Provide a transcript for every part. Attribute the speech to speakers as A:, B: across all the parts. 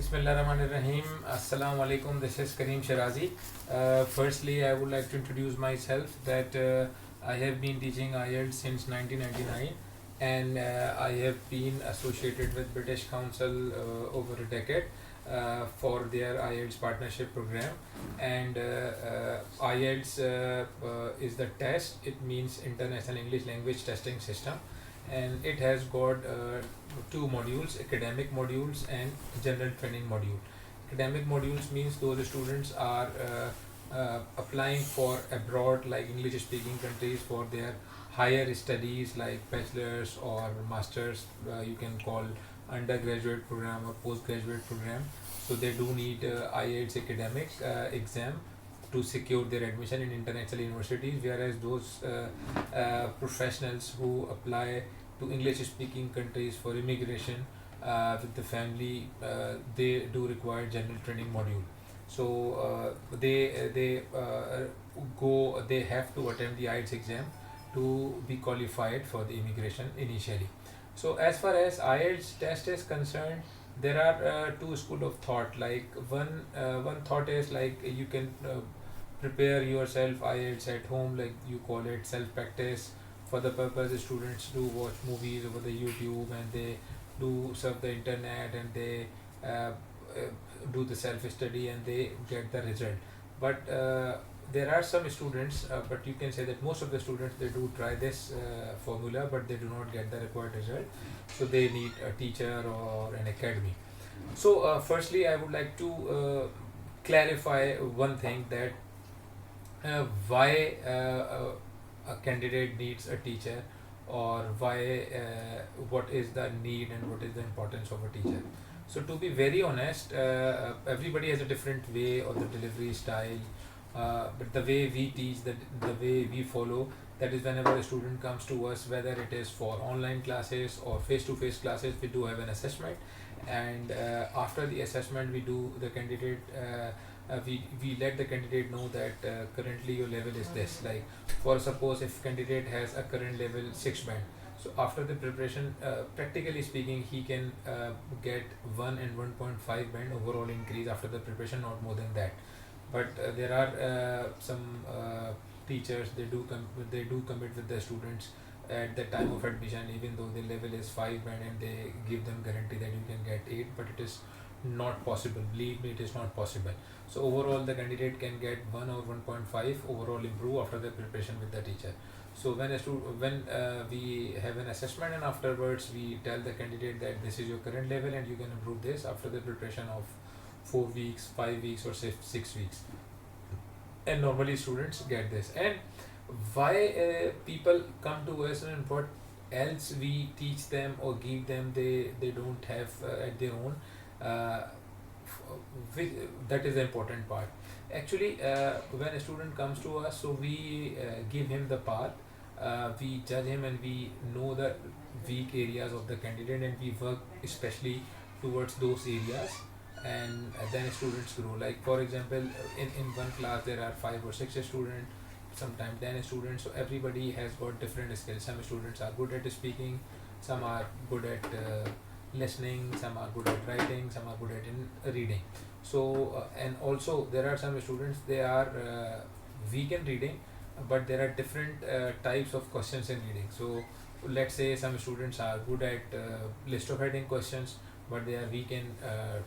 A: Bismillahirrahmanirrahim. Assalamu alaikum. This is Karim Shirazi. Firstly, I would like to introduce myself that I have been teaching IELTS since 1999, and I have been associated with British Council over a decade for their IELTS partnership program. And IELTS is the test. It means International English Language Testing System, and it has got two modules: academic modules and general training module. Academic modules means those students are applying for abroad, like English speaking countries, for their higher studies like bachelor's or master's, you can call undergraduate program or postgraduate program. So they do need IELTS academic exam to secure their admission in international universities, whereas those professionals who apply to English speaking countries for immigration with the family, they do require general training module. So they have to attempt the IELTS exam to be qualified for the immigration initially. So as far as IELTS test is concerned, there are two school of thought. Like one thought is like you can prepare yourself IELTS at home, like you call it self practice. For the purpose, students do watch movies over the YouTube, and they do surf the internet, and they uh, do the self study, and they get the result. But there are some students, but you can say that most of the students, they do try this formula, but they do not get the required result. So they need a teacher or an academy. So firstly, I would like to clarify one thing, that why a candidate needs a teacher, or why what is the need and what is the importance of a teacher. So to be very honest, everybody has a different way or the delivery style, but the way we teach, the way we follow, that is whenever a student comes to us, whether it is for online classes or face-to-face classes, we do have an assessment. And after the assessment, we do the candidate we let the candidate know that currently your level is this. Like, for suppose if candidate has a current level 6 band, so after the preparation, practically speaking, he can get 1 and 1.5 band overall increase after the preparation, not more than that. But there are some teachers, they do commit with the students at the time of admission, even though the level is 5 band, and they give them guarantee that you can get 8, but it is not possible. Believe me, it is not possible. So overall, the candidate can get 1 or 1.5 overall improve after the preparation with the teacher. So when we have an assessment, and afterwards we tell the candidate that this is your current level, and you can improve this after the preparation of 4 weeks, 5 weeks, or 6 weeks. And normally students get this. And why people come to us, and what else we teach them or give them, they don't have at their own, uh, which, that is the important part. Actually, when a student comes to us, so we give him the path, we judge him, and we know the weak areas of the candidate, and we work especially towards those areas. And then students grow. Like, for example, in one class there are 5 or 6 students, sometimes 10 students. So everybody has got different skills. Some students are good at speaking, some are good at listening, some are good at writing, some are good at reading. So and also there are some students, they are weak in reading, but there are different types of questions in reading. So let's say some students are good at list of heading questions, but they are weak in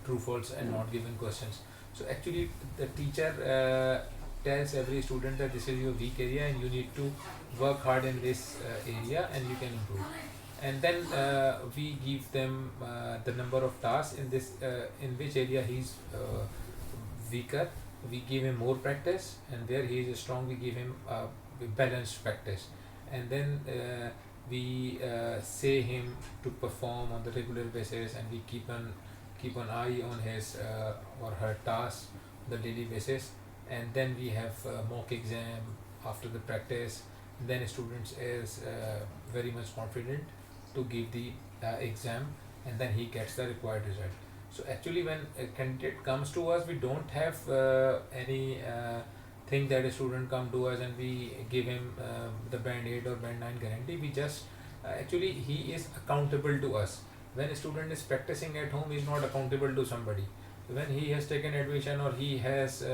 A: true false and not given questions. So actually the teacher tells every student that this is your weak area, and you need to work hard in this area, and you can improve. And then we give them the number of tasks in this, in which area he's weaker, we give him more practice, and where he is strong, we give him balanced practice. And then we say him to perform on the regular basis, and we keep an eye on his or her tasks on the daily basis. And then we have mock exam after the practice. Then students is very much confident to give the exam, and then he gets the required result. So actually, when a candidate comes to us, we don't have any thing that a student come to us and we give him the band 8 or band 9 guarantee. We just actually, he is accountable to us. When a student is practicing at home, he is not accountable to somebody. when he has taken admission or he has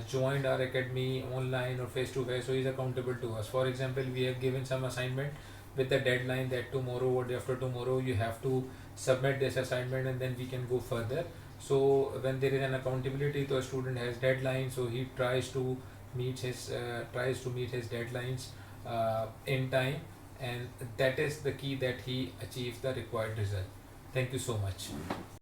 A: joined our academy online or face to face, so he's accountable to us. For example, we have given some assignment with the deadline that tomorrow or day after tomorrow you have to submit this assignment, and then we can go further. So when there is an accountability to a student has deadline, so he tries to meet his deadlines in time, and that is the key that he achieves the required result. Thank you so much.